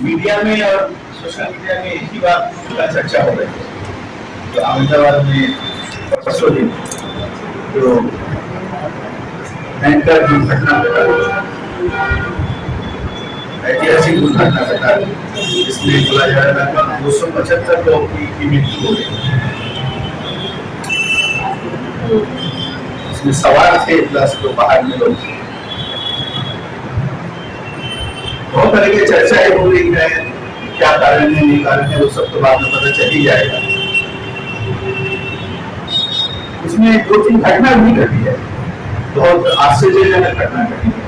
Media में और social media में एक ही बात का चर्चा हो रही है। तो अहमदाबाद में परसों दिन जो टैंकर दुर्घटना घटा, ऐतिहासिक दुर्घटना घटा, इसमें बोला जा रहा था 275 लोगों की मृत्यु हो गई। इसमें सवार थे प्लस तो बाहर में लोग। बहुत तरह की चर्चाएं हो रही है, क्या कारण है नहीं कारण है वो सब तो बाद में पता चल ही जाएगा। इसमें 2-3 घटना भी घटी है, बहुत आश्चर्यजनक घटना घटी है।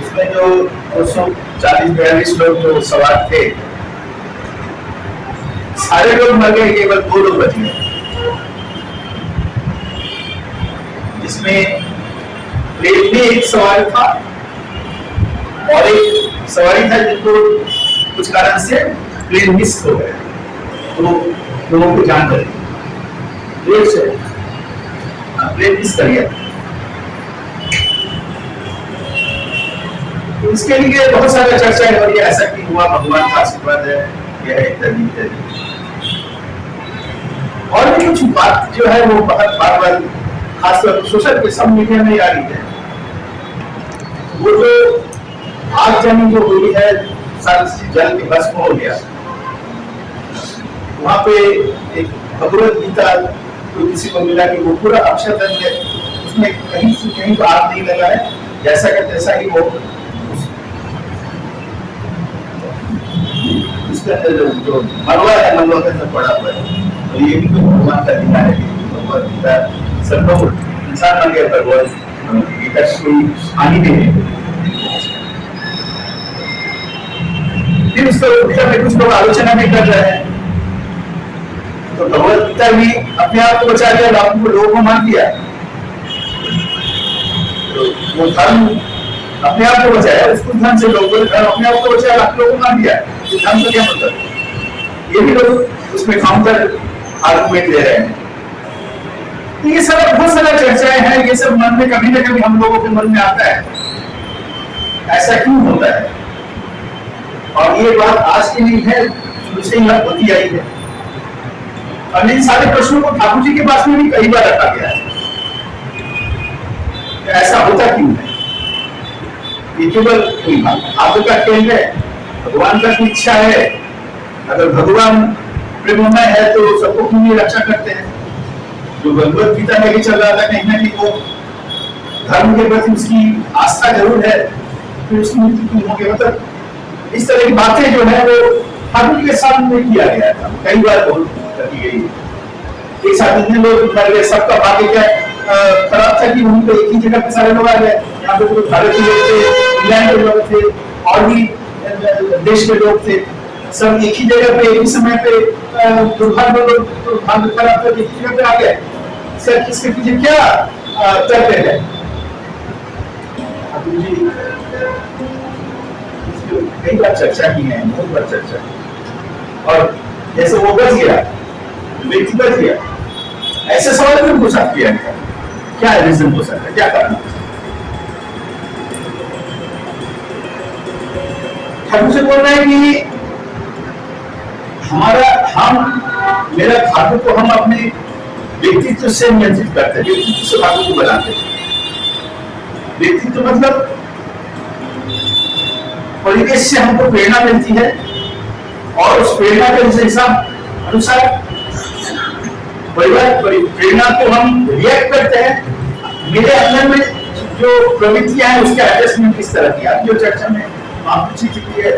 इसमें जो 240-42 लोग जो सवार थे, सारे लोग मर गए, केवल 2 लोग बच गए। जिसमें प्लेन में एक सवारी था और एक सवारी था जिनको कुछ कारण से प्लेन मिस हो गया, तो लोगों को जान गई प्लेन मिस कर गया। तो इसके लिए बहुत सारा चर्चा है और ये ऐसा कि हुआ, भगवान का आशीर्वाद है, यह इत्यादि इत्यादि। और भी कुछ बात जो है वो बहुत बार बार खासतौर सोशल के सब मीडिया में आ रही है। वो जो आगजनी जो हुई है, सारी जल के भस्म हो गया, वहां पे एक भगवत गीता तो किसी को मिला कि वो पूरा अक्षरधन है, उसमें कहीं से कहीं तो आग नहीं लगा है, जैसा का तैसा ही वो उसके अंदर जो मरवा है मरवा के अंदर पड़ा हुआ है। और ये भी तो भगवान का दिखा है, भगवत गीता सब लोग इंसान बन गए, भगवत गीता कोई हानि नहीं है। फिर उसके विषय में कुछ लोग आलोचना भी कर रहे हैं, तो भगवत गीता भी अपने आप को बचा लिया, लोगों को मान दिया, तो वो धर्म अपने आप को बचाया, उसको धर्म से लोगों ने अपने आप को बचाया, लोगों को मान दिया। तो धर्म का क्या मतलब? ये भी लोग उसमें काउंटर आर्गुमेंट दे रहे हैं। तो ये सब बहुत सारा चर्चाएं हैं, ये सब मन में कभी ना कभी हम लोगों के मन में आता है, ऐसा क्यों होता है? और ये बात आज की नहीं है, शुरू से ही होती आई है। और इन सारे प्रश्नों को ठाकुर जी के पास में भी कई बार रखा गया है, ऐसा होता क्यों है? ये केवल आपका खेल है, भगवान का इच्छा है। अगर भगवान प्रेममय है तो सबको क्यों नहीं रक्षा करते हैं? जो भगवत गीता में भी चल रहा था, कहीं ना कहीं वो धर्म के प्रति उसकी आस्था जरूर है, फिर उसकी मृत्यु क्यों हो गई? मतलब इस तरह की बातें जो है वो ठाकुर के सामने किया गया था, कई बार बहुत की गई। एक साथ इतने लोग मर गए, सबका भाग्य क्या खराब था कि वहीं पे एक ही जगह पे सारे लोग आ गए। यहाँ पे तो भारत के लोग थे, इंग्लैंड के लोग थे, और भी देश के लोग थे, सब एक ही जगह पे एक ही समय पे दुर्भाग्य लोग भाग्य खराब था, एक ही जगह पे आ गए। सर इसके पीछे क्या तर्क है? कई बार चर्चा की है, बहुत बार चर्चा, और जैसे वो बच गया, व्यक्ति बच गया, ऐसे सवाल क्यों पूछा किया गया? क्या रीजन हो सकता है, क्या कारण? ठाकुर से बोल रहे हैं कि मेरा ठाकुर को हम अपने व्यक्तित्व से नियंत्रित करते हैं, व्यक्तित्व से ठाकुर को बनाते हैं। व्यक्तित्व मतलब परिवेश से हमको प्रेरणा मिलती है, और उस प्रेरणा के हिसाब अनुसार प्रेरणा को हम रिएक्ट करते हैं। मेरे अंदर में जो प्रवृत्तियां हैं उसके एडजस्टमेंट किस तरह की? आप जो चर्चा में आप पूछी थी ये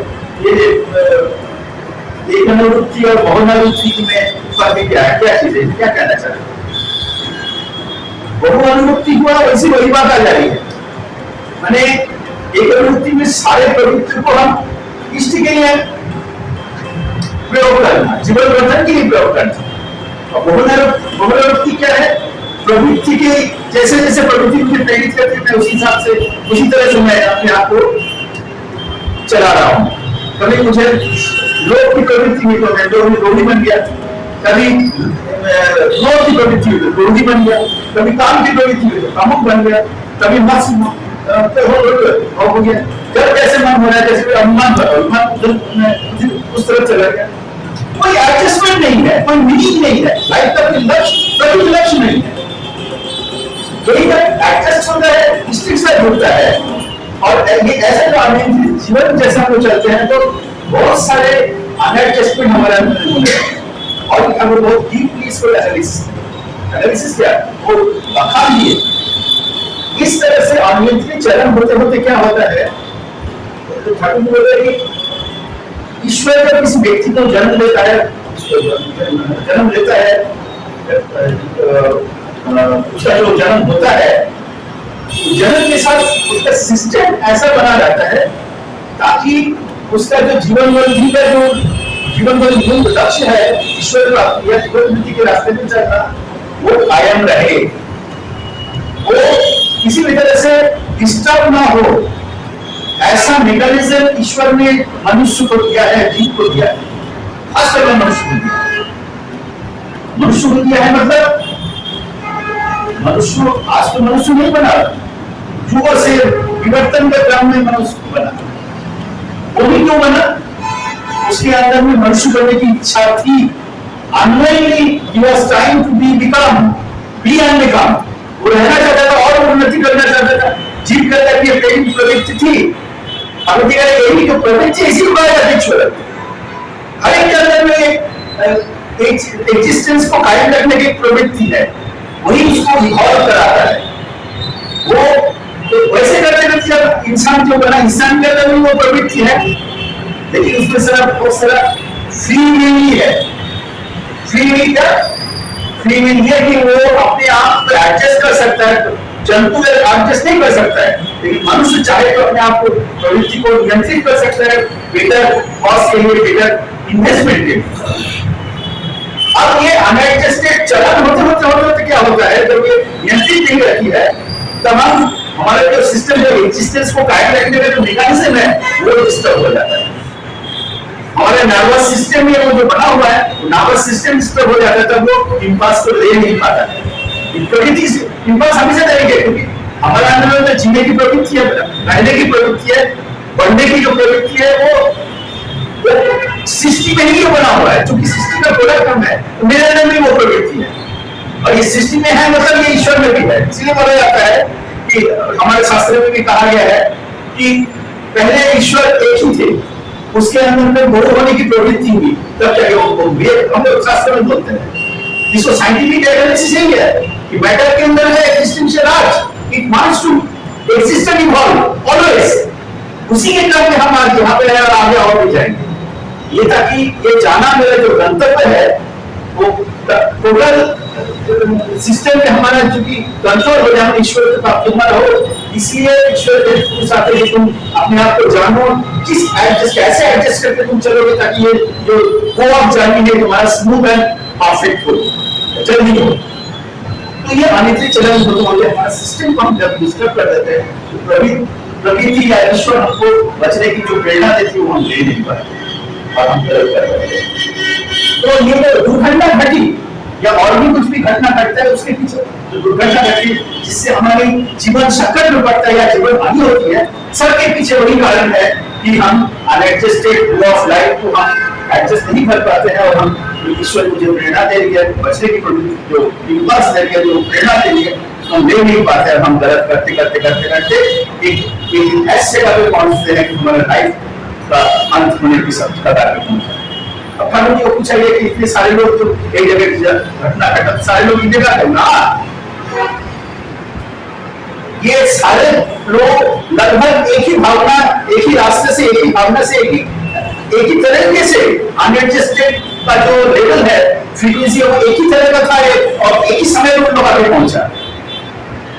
एक अनुवृत्ति और बहुअनुवृत्ति में फर्क क्या है, क्या चीज है, क्या कहना चाहते हैं? बहुअनुवृत्ति हुआ वैसे वही बात आ जा रही है, माने एक अनुवृत्ति में सारे प्रवृत्ति को हम इष्ट के लिए प्रयोग करना, जीवन वर्धन के लिए प्रयोग करना। और बहुअनुवृत्ति क्या है? प्रवृत्ति के जैसे जैसे प्रवृत्ति मुझे प्रेरित करती है, मैं उसी हिसाब से उसी तरह से मैं अपने आप को चला रहा हूँ। कभी मुझे लोभ की प्रवृत्ति हुई तो मैं लोभी बन गया, कभी क्रोध की प्रवृत्ति हुई तो क्रोधी बन गया, कभी काम की प्रवृत्ति हुई तो कामुक बन गया, कभी हो गया। जब जैसे मन हो रहा है, जैसे अनुमान उस तरफ चला गया। कोई एडजस्टमेंट नहीं है, कोई मीनिंग नहीं है, लाइफ का कोई लक्ष्य, कभी लक्ष्य नहीं है। कहीं पर एडजस्ट होता है, रिस्ट्रिक्शन होता है, और ये ऐसा जो आदमी जीवन जैसा वो चलते हैं तो बहुत सारे अनएडजस्टमेंट हमारे अंदर होते हैं। और हमें बहुत डीपली इसको एनालिसिस किया, वो बखा लिए इस तरह से अनियंत्रित चलन होते होते क्या होता है, तो ठाकुर बोल रहे कि ईश्वर जब किसी व्यक्ति को जन्म लेता है, उसका जो जन्म होता है, जन्म के साथ उसका सिस्टम ऐसा बना जाता है ताकि उसका जो जीवन मूल लक्ष्य है ईश्वर प्राप्ति या जीवन मुक्ति के रास्ते में चलना, वो कायम रहे, वो किसी भी तरह से डिस्टर्ब ना हो। ऐसा मैकेनिज्म ईश्वर ने मनुष्य को दिया है, जीव को दिया है, खासकर मनुष्य को दिया है। मतलब मनुष्य आज तो मनुष्य नहीं बना, युगों से विवर्तन के क्रम में मनुष्य बना। वो भी क्यों बना? उसके अंदर में मनुष्य बनने की इच्छा थी। Unknowingly he was trying to be and become। वो रहना चाहता था और उन्नति करना चाहता था, जीव करता की प्रेम प्रवृत्ति थी। अब यही तो प्रवृत्ति इसी को कहा जाता है ईश्वर। हर एक के अंदर में एक एग्जिस्टेंस को कायम रखने की प्रवृत्ति है, वही उसको इवॉल्व कराता है। वो तो वैसे करते करते जब इंसान जो बना, इंसान के अंदर भी वो प्रवृत्ति है, लेकिन उसमें सारा बहुत सारा फ्री विल ही है। फ्री विल क्या? फ्री विल ये कि वो अपने आप को एडजस्ट कर सकता है, जंतु एडजस्ट नहीं कर सकता है, लेकिन मनुष्य चाहे तो अपने आप को प्रवृत्ति को नियंत्रित कर सकता है बेटर कॉस्ट के लिए, बेटर इन्वेस्टमेंट के लिए। अब ये अनएडजस्टेड चलन होते क्या होता है, जब ये नियंत्रित नहीं रहती है तब हम हमारे जो सिस्टम, जो एग्जिस्टेंस को कायम रखने का जो मैकेनिज्म है वो डिस्टर्ब हो जाता है। हमारे नर्वस सिस्टम में वो जो बना हुआ है, नर्वस सिस्टम डिस्टर्ब हो जाता है, तब वो इंपल्स को ले नहीं पाता है। प्रकृति से इंपल्स हमेशा रहेंगे, क्योंकि हमारे अंदर में जीने की प्रवृत्ति है, रहने की प्रवृत्ति है, बढ़ने की जो प्रवृत्ति है वो सृष्टि में ही बना हुआ है। क्योंकि सृष्टि का प्रोडक्ट हम है, तो मेरे अंदर में वो प्रवृत्ति है, और ये सृष्टि में है मतलब ये ईश्वर में भी है। इसलिए बोला जाता है कि हमारे शास्त्र में भी कहा गया है कि पहले ईश्वर एक ही थे, उसके अंदर में बहु होने की प्रवृत्ति हुई, तब जाके वो हम लोग शास्त्र में बोलते हैं। इसको साइंटिफिक एनालिसिस यही है कि मैटर के अंदर है एक्जिस्टेंशियल अर्थ, it wants to exist and evolve always. उसी के क्रम में हम आज यहाँ पे हैं और आगे और भी जाएंगे। ये ताकि ये जाना मेरा जो गंतव्य है वो टोटल सिस्टम में हमारा चूंकि कंट्रोल हो जाए, ईश्वर के प्राप्त हमारा हो, इसलिए ईश्वर के साथ कि तुम अपने आप को जानो, कैसे एडजस्ट करके तुम चलोगे ताकि ये जो गो ऑफ जर्नी है तुम्हारा स्मूथ एंड परफेक्ट हो, जल्दी हो। तो ये अनित्य चलन होते हमारा सिस्टम को हम जब डिस्टर्ब कर देते हैं, प्रकृति या ईश्वर हमको बचने की जो प्रेरणा देती है वो हम ले नहीं पाते और हम गलत कर रहे हैं। तो ये जो दुर्घटना घटी या और भी कुछ भी घटना घटता है, उसके पीछे जो दुर्घटना घटी जिससे हमारी जीवन संकट में पड़ता है या जीवन हानि होती है, सबके पीछे वही कारण है कि हम अनएडजस्टेड वे ऑफ लाइफ को हम एडजस्ट नहीं कर पाते हैं, और हम ईश्वर को जो प्रेरणा दे रही है, बचने की जो इम्पल्स दे रही है, जो प्रेरणा दे रही है, हम ले नहीं पाते, हम गलत करते करते करते करते एक ऐसे जगह पे पहुंचते हैं कि हमारा लाइफ का अंत होने की सब कगार पे पहुंचता है। अब ठाकुर जी को पूछा गया कि इतने सारे लोग तो एक जगह घटना घटा, सारे लोग एक जगह है ना, ये सारे लोग लगभग एक ही भावना, एक ही रास्ते से, एक ही भावना से, एक ही तरीके से अनएडजस्टेड का जो लेवल है, फ्रीक्वेंसी वो एक ही तरह का था और एक ही समय में लोग आगे पहुंचा।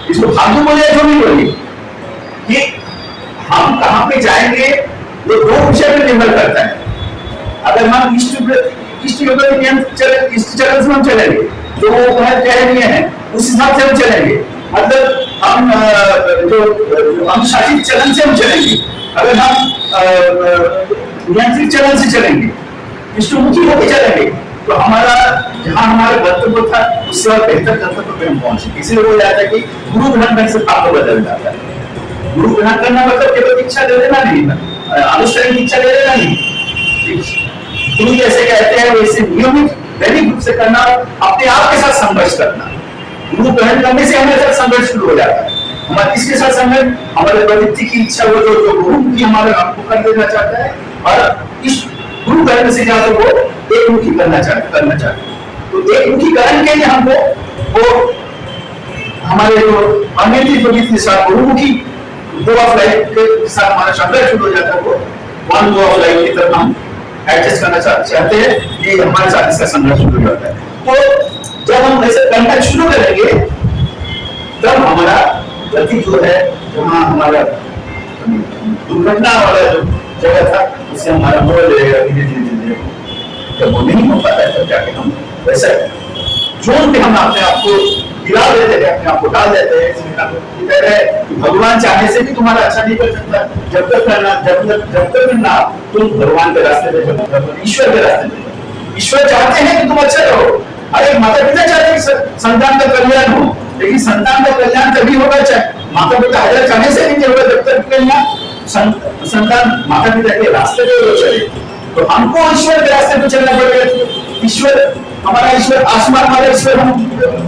इसको भाग्य बोले जो भी बोले कि हम कहां पे जाएंगे ये दो विषय पर निर्भर करता है। अगर हम इष्ट योगा के नियम इष्ट चरण से हम चलेंगे, जो वो कह रही है उस हिसाब से हम चलेंगे, मतलब हम जो अनुशासित चलन से हम चलेंगे। अगर हम नियंत्रित चलन से चलेंगे, इष्टमुखी होकर चलेंगे, तो हमारा जहां हमारा गंतव्य था उससे और बेहतर गंतव्य पे हम पहुंचे। इसलिए बोला जाता है कि गुरु धन से पाप बदल जाता है। गुरु ग्रहण करना मतलब केवल दीक्षा ले लेना नहीं, अनुष्ठान दीक्षा ले लेना नहीं। गुरु जैसे कहते हैं वैसे नियमित दैनिक रूप से करना, अपने आप के साथ संघर्ष करना। गुरु ग्रहण करने से हमारे साथ संघर्ष शुरू हो जाता है। हमारे किसके साथ संघर्ष? हमारे प्रवृत्ति की इच्छा, वो जो गुरु की हमारे हमको कर देना चाहता है, और इस गुरु ग्रहण से ज्यादा वो एक मुखी करना चाहते हैं। तो एक मुखी करण के लिए हमको वो हमारे जो अनियंत्रित प्रवृत्ति के साथ गुरुमुखी गो ऑफ लाइफ के साथ हमारा संघर्ष शुरू हो जाता है। वो वन गो ऑफ लाइफ की तरफ हम एडजस्ट करना चाहते हैं, ये हमारे साथ इसका संघर्ष शुरू हो जाता है। तो जब हम ऐसे करना शुरू करेंगे तब हमारा गति जो है, जहाँ हमारा दुर्घटना वाला जो जगह था उससे हमारा मोड़ लेगा धीरे धीरे। जब वो नहीं हो पाता है तब जाके हम वैसा जोन पे हम अपने आप को गिरा देते हैं, अपने आप को डाल देते हैं। कह रहे हैं कि भगवान चाहने से भी तुम्हारा अच्छा नहीं कर सकता। जब तक ना तुम भगवान के रास्ते पे, ईश्वर के रास्ते पे। ईश्वर चाहते हैं कि तुम अच्छे रहो। अरे माता पिता चाहते हैं संतान का कल्याण हो, लेकिन संतान का कल्याण तभी होगा चाहे माता पिता हजार चाहने से भी नहीं होगा, जब तक संतान माता पिता के रास्ते पे चले। तो हमको ईश्वर के रास्ते पे चलना पड़ेगा। ईश्वर हमारा ईश्वर, आसमान वाला ईश्वर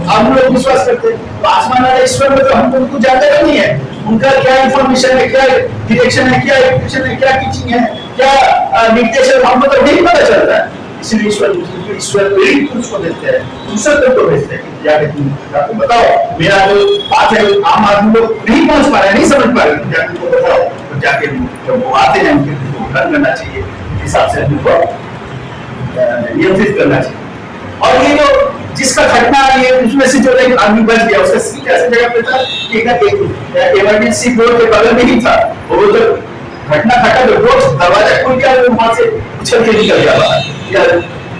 हम लोग विश्वास करते हैं। तो आसमान वाले ईश्वर में तो हमको कुछ जानकारी नहीं है, उनका क्या इंफॉर्मेशन है, क्या डायरेक्शन है, क्या एजुकेशन है, क्या टीचिंग है, क्या निर्देश है, हमको तो नहीं पता चलता है। इसलिए ईश्वर प्रेरित पुरुष को देते हैं, दूसरे को भेजते हैं, जाके तुम बताओ मेरा जो बात है आम आदमी लोग नहीं पहुंच पा रहे, नहीं समझ पा रहे, जाके उनको बताओ। तो जाके जब वो आते हैं उनके ग्रहण करना चाहिए, हिसाब से उनको नियंत्रित करना चाहिए। और ये जो जिसका घटना ये उसमें से जो एक आदमी बच गया, उसका सीट ऐसी जगह पे था कि एक इमरजेंसी डोर के बगल में ही था। वो जो घटना घटा जो डोर दरवाजा खुल गया, वो वहां से उछल के निकल गया बाहर। या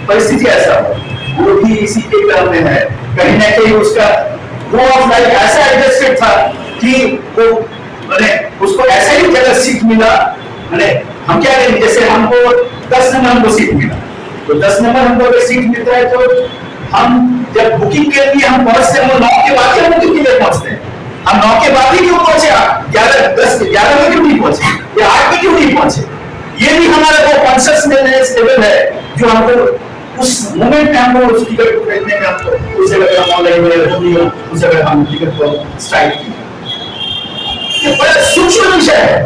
परिस्थिति ऐसा हो, वो भी इसी के क्रम में है। कहीं ना कहीं उसका गो ऑफ लाइफ ऐसा एडजस्टेड था कि वो मैंने उसको ऐसे ही जगह सीट मिला। मैंने हम क्या करें, जैसे हमको 10 नंबर हमको सीट मिला, तो 10 नंबर हमको अगर सीट मिलता है तो हम जब बुकिंग के लिए हम पहुंचते हैं, 9 के बाद ही बुकिंग के लिए पहुंचते हैं। हम 9 के बाद ही क्यों पहुंचे, 11 में क्यों नहीं पहुंचे, या 8 में क्यों नहीं पहुंचे? ये भी हमारा वो कॉन्शियसनेस लेवल है जो हमको उस मोमेंट में हमको उस टिकट को खरीदने में हमको उस जगह हम ऑनलाइन में उस जगह हम टिकट को स्ट्राइक किया। ये बड़ा सूक्ष्म विषय है,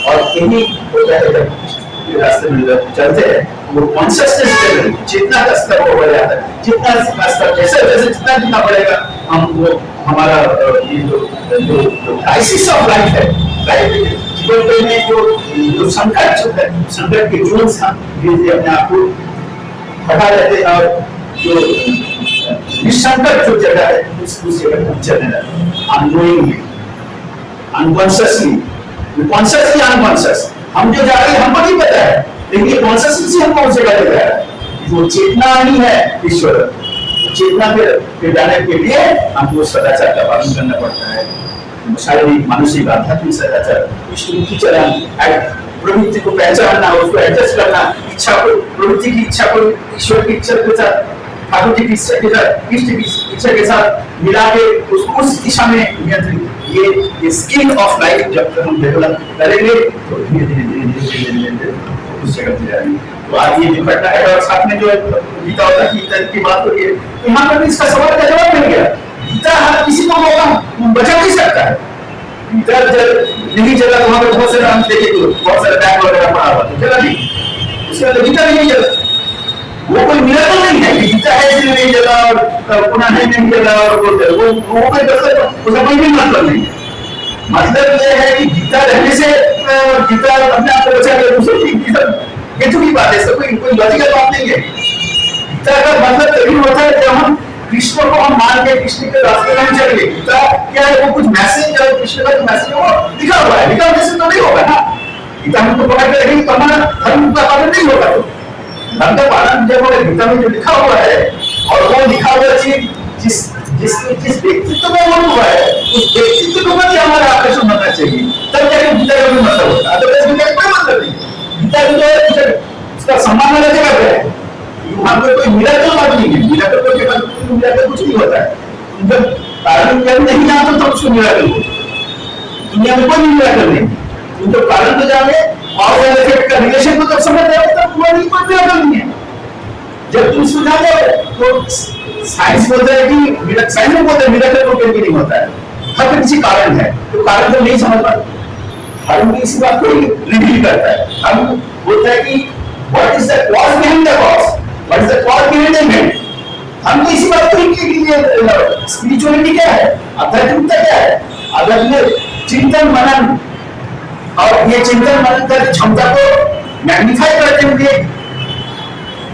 और यही होता है जब रास्ते में चलते हैं, वो कॉन्शियसनेस लेवल, चेतना का स्तर वो बढ़ जाता है। जितना स्तर जैसे जितना बढ़ेगा, हम वो हमारा ये जो क्राइसिस ऑफ लाइफ है, लाइफ जीवन में जो संकट के जोन से हम धीरे अपने आप को हटा लेते हैं, और जो निसंकट जो जगह है उस जगह हम चलने लगते हैं। अननोइंगली, अनकॉन्शियसली, कॉन्शियसली अनकॉन्शियस हम जो जा रहे हैं हमको नहीं पता है, लेकिन ये कॉन्शियसनेस हमको उस जगह ले जा रहा है। वो चेतना ही है ईश्वर। चेतना पे जाने के लिए हमको सदाचार का पालन करना पड़ता है, शारीरिक, मानसिक, आध्यात्मिक सदाचार, विष्णुमुखी चरण, प्रवृत्ति को पहचानना, उसको एडजस्ट करना, इच्छा को, प्रवृत्ति की इच्छा को ईश्वर की इच्छा के साथ, ठाकुर जी की इच्छा के साथ, इष्ट की इच्छा के साथ मिला के उसको उस दिशा में नियंत्रित, ये स्किल ऑफ लाइफ जब तक हम डेवलप करेंगे तो धीरे धीरे उस जगह पे जाएंगे। तो आज ये जो घटना है, और साथ में जो गीता होता की बात हो रही है, यहाँ पर इसका सवाल का जवाब मिल गया। गीता हर किसी को मौका बचा नहीं सकता है। गीता नहीं चला तो वहां पर बहुत सारे हम देखे, बहुत सारे बैग वगैरह पड़ा हुआ तो चला नहीं, उसके बाद गीता नहीं चला। वो कोई मिराकल नहीं है कि गीता है इसलिए नहीं चला और पुनः नहीं चला, और वो कोई उसका कोई भी मतलब नहीं है। मतलब ये है कि गीता रहने से गीता अपने आप को बचा के दूसरे की गीता की बात है, इसका कोई लॉजिकल बात नहीं है। गीता का मतलब तभी होता है जब हम कृष्ण को हम मान के कृष्ण के रास्ते में चलेंगे। गीता क्या है, वो कुछ मैसेज है, कृष्ण का जो मैसेज है वो लिखा हुआ है, लिखा हुआ तो नहीं होगा ना। गीता हमको पढ़ के रखेंगे तो हमारा धर्म का पालन नहीं होगा। तो धर्म का पालन जब गीता में जो लिखा हुआ है, और वो लिखा हुआ चीज जिस व्यक्तित्व में वो हुआ है, उस व्यक्तित्व को भी हमारा आकर्षण होना चाहिए, तब जाके गीता का भी मतलब होता है। अदरवाइज गीता का कोई मतलब नहीं। गीता जो है उसका सम्मान वाला जगह पे है, वहां पर कोई मिराकल बात नहीं है। मिराकल कुछ नहीं होता है, जब कारण जब नहीं आता तो उसको मिराकल होता है। दुनिया में कोई मिराकल नहीं, तुम तो कारण तो जाने कॉज एंड इफेक्ट का रिलेशन को जब समझ जाओगे तब तुम्हारी कोई मिराकल नहीं है। जब तुम इसको जान जाओगे तो साइंस बोलता है कि साइंस में बोलता है मिराकल तो कभी नहीं होता है, हर किसी कारण है, तो कारण तो नहीं समझ पाते। हम इसी बात को रिवील करता है, हम बोलता है कि what is the cause behind the cause, what is the cause behind the event. हम तो इसी बात को स्पिरिचुअलिटी क्या है, आध्यात्मिकता क्या है, आध्यात्मिक चिंतन मनन और ये चिंतन मनन की क्षमता को मैग्नीफाई करते हुए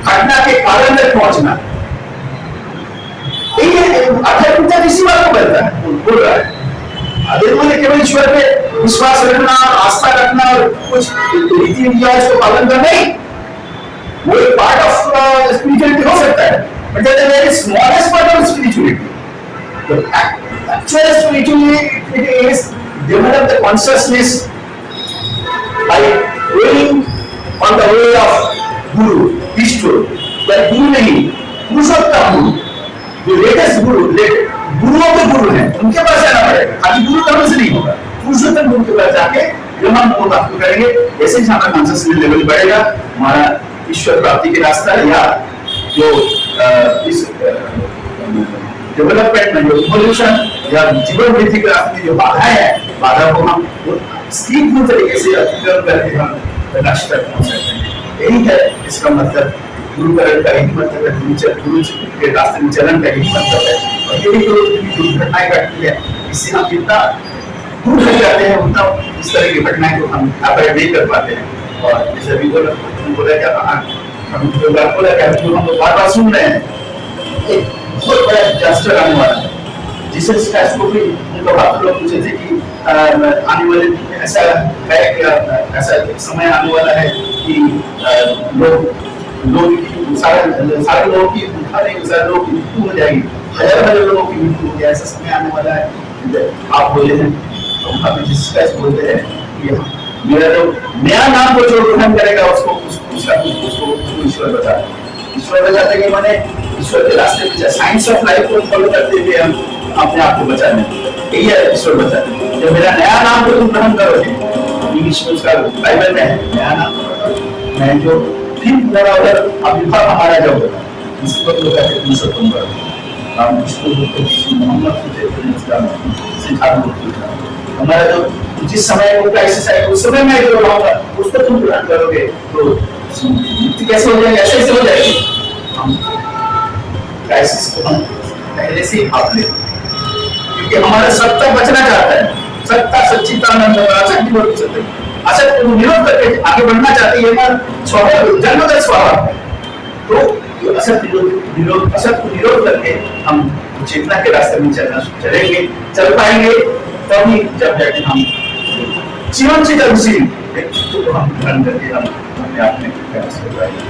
घटना के कारण तक पहुंचना, आध्यात्मिकता इसी बात को करता है, बोल रहा है। अध्यात्म केवल ईश्वर पे विश्वास रखना, आस्था रखना और कुछ रीति रिवाज को पालन करना नहीं, वो एक पार्ट ऑफ स्पिरिचुअलिटी हो सकता है, but that is very smallest part of spirituality. The actual spirituality is develop the consciousness by going on the way of guru, ईश्वर। पर गुरु नहीं, पुरुषोत्तम गुरु, जो लेटेस्ट गुरु, गुरुओं के गुरु हैं, उनके पास जाना पड़ेगा। खाली गुरु धर्म से नहीं होगा, पुरुषोत्तम गुरु के पास जाके जब हम वो बात करेंगे, जैसे ही हमारा कॉन्शियसनेस लेवल बढ़ेगा, हमारा ईश्वर प्राप्ति के रास्ता या जो इस डेवलपमेंट में जो इवोल्यूशन या जीवन वृद्धि के रास्ते में जो बाधाएं हैं, बाधा को हम स्किलफुल तरीके से अतिक्रम करके हम लक्ष्य तक पहुंच सकते हैं। यही है इसका मतलब, गुरुकरण का यही मतलब है, गुरु के रास्ते में चलन का यही मतलब है। और यही तो दुर्घटनाएं घटती है, इससे हम जितना दूर हो जाते हैं उतना इस तरह की घटनाएं को हम अवॉइड नहीं कर पाते हैं। और जैसे अभी बोला क्या हम बार-बार सुन रहे हैं, एक बहुत बड़ा डिजास्टर आने वाला है, जिसे भी उनका बात लोग पूछे थे कि आने वाले ऐसा है कि ऐसा समय आने वाला है कि लोग सारे लोगों की लोगों की मृत्यु हो जाएगी, हजार लोगों की मृत्यु हो जाए, ऐसा समय आने वाला है। आप बोले हैं तो हम जिसका बोलते हैं कि मेरा जो नया नाम को जो ग्रहण करेगा उसको ईश्वर बताता है। ईश्वर बताते हैं कि मैंने ईश्वर के रास्ते पे साइंस ऑफ लाइफ को फॉलो करते हुए हम अपने आप को बचाने, यही है ईश्वर बताते हैं। जब मेरा नया नाम को तुम ग्रहण करोगे, इंग्लिश में उसका बाइबल में है नया नाम, मैं जो फिर पुनरावृत्त आविर्भाव हमारा जब होगा, इसको लोग कहते हैं पुरुषोत्तम वर्ग। हम इसको मोहम्मद सिखा हमारा जो जिस समय वो क्राइसिस आएगा उस समय मैं जो रहूंगा उसको तुम ग्रहण करोगे तो कैसे हो जाएगा, ऐसे हो जाएगी। हम क्राइसिस को हम पहले से ही भाप लेते, क्योंकि हमारा सत्ता बचना चाहता है, सत्ता सच्चिदानंद असत्य को असत्य को विरोध करके आगे बढ़ना चाहती है ना, स्वभाव जन्मगत स्वभाव है। तो असत्य को विरोध करके हम चेतना के रास्ते में चलेंगे, चल पाएंगे, तभी जब जाके हम जीवन से तंजील तो हम ग्रहण करके हम अपने आप में प्रयास कर पाएंगे।